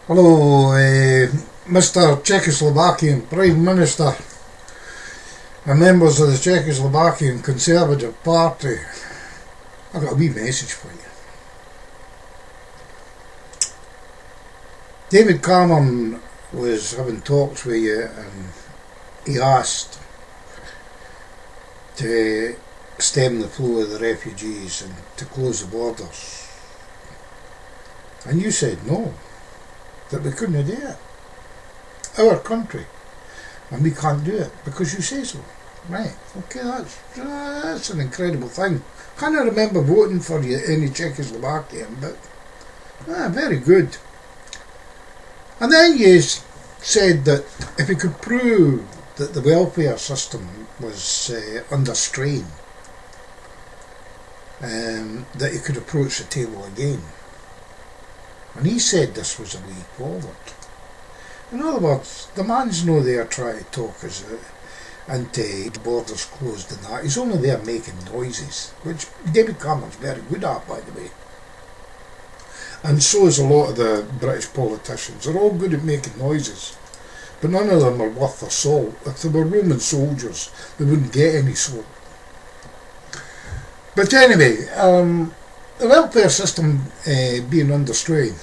Hello, Mr. Czechoslovakian Prime Minister and members of the Czechoslovakian Conservative Party. I've got a wee message for you. David Cameron was having talks with you and he asked to stem the flow of the refugees and to close the borders. And you said no, that we couldn't do it. Our country, and we can't do it because you say so. Right, okay, that's an incredible thing. Can't remember voting for you any Czechoslovakian, but very good. And then you said that if you could prove that the welfare system was under strain, that you could approach the table again. And he said this was a way forward. In other words, the man's no there trying to talk us into the borders closed and that. He's only there making noises, which David Cameron's very good at, by the way. And so is a lot of the British politicians. They're all good at making noises, but none of them are worth their salt. If they were Roman soldiers, they wouldn't get any salt. But anyway, the welfare system being under strain.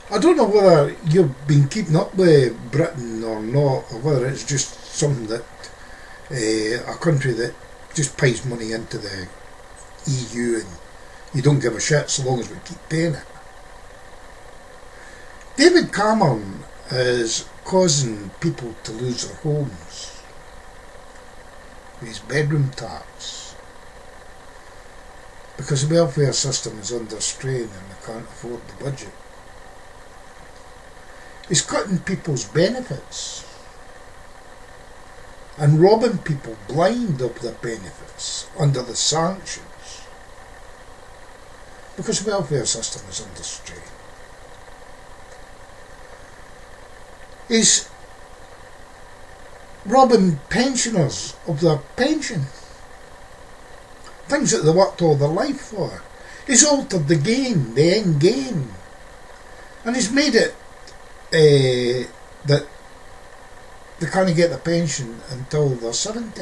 I don't know whether you've been keeping up with Britain or not, or whether it's just something that a country that just pays money into the EU and you don't give a shit so long as we keep paying it. David Cameron is causing people to lose their homes with his bedroom tax, because the welfare system is under strain and they can't afford the budget. He's cutting people's benefits and robbing people blind of their benefits under the sanctions, because the welfare system is under strain. He's robbing pensioners of their pension, things that they worked all their life for. He's altered the game, the end game, and he's made it that they can't get the pension until they're 70.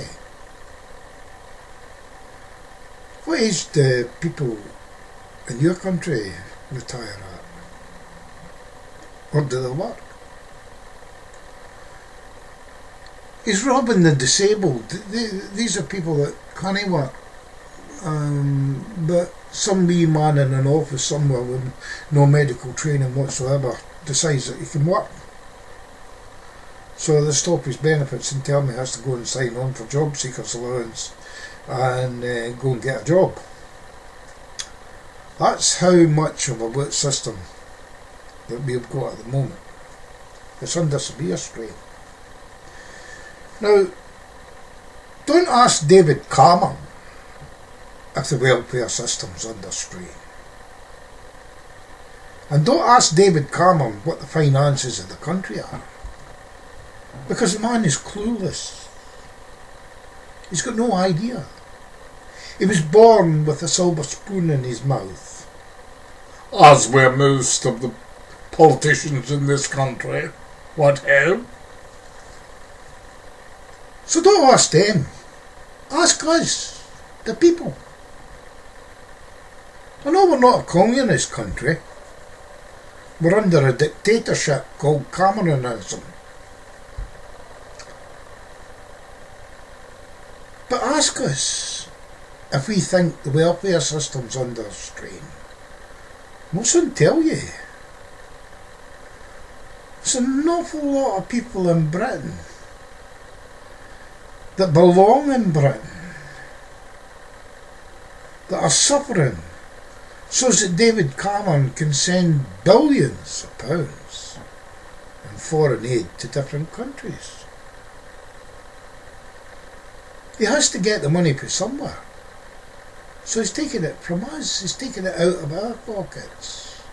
What age do people in your country retire at? Or do they work? He's robbing the disabled. These are people that can't work. But some wee man in an office somewhere with no medical training whatsoever decides that he can work. So they stop his benefits and tell me he has to go and sign on for job seekers allowance and go and get a job. That's how much of a wet system that we've got at the moment. It's under severe strain. Now, don't ask David Cameron if the welfare system's under strain. And don't ask David Cameron what the finances of the country are, because the man is clueless. He's got no idea. He was born with a silver spoon in his mouth, as were most of the politicians in this country. What hell? So don't ask them. Ask us, the people. I know we're not a communist country. We're under a dictatorship called Cameronism. But ask us if we think the welfare system's under strain. We'll soon tell you. There's an awful lot of people in Britain that belong in Britain that are suffering, so that David Cameron can send billions of pounds in foreign aid to different countries. He has to get the money from somewhere. So he's taking it from us, he's taking it out of our pockets.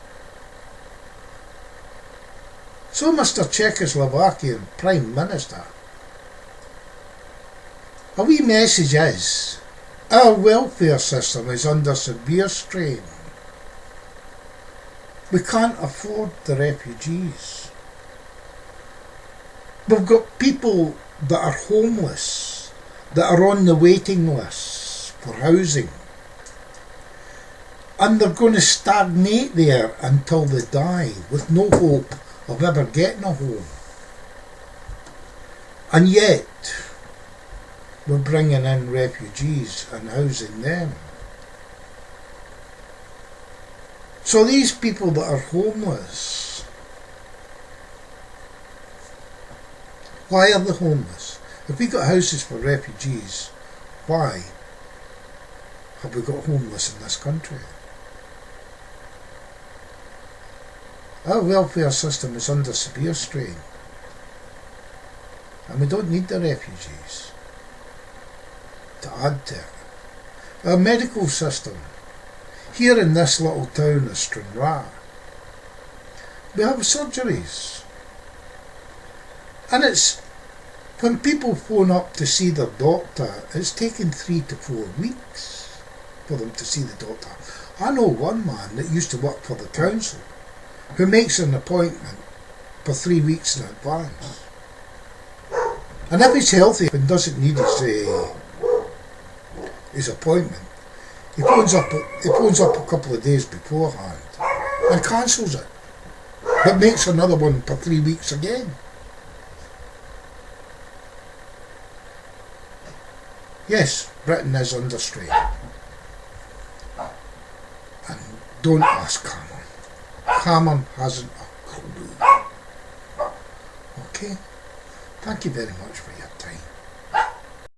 So Mr. Czechoslovakian Prime Minister, a wee message is, our welfare system is under severe strain. We can't afford the refugees. We've got people that are homeless, that are on the waiting lists for housing. And they're going to stagnate there until they die, with no hope of ever getting a home. And yet, we're bringing in refugees and housing them. So these people that are homeless, why are they homeless? If we got houses for refugees, why have we got homeless in this country? Our welfare system is under severe strain, and we don't need the refugees to add to it. Our medical system, here in this little town of Stranraer, we have surgeries, and it's when people phone up to see their doctor, it's taking 3 to 4 weeks for them to see the doctor. I know one man that used to work for the council who makes an appointment for 3 weeks in advance, and if he's healthy and doesn't need his appointment, he phones up a couple of days beforehand and cancels it, but makes another one for 3 weeks again. Yes, Britain is under strain. And don't ask Cameron. Cameron hasn't a clue. Okay? Thank you very much for your time.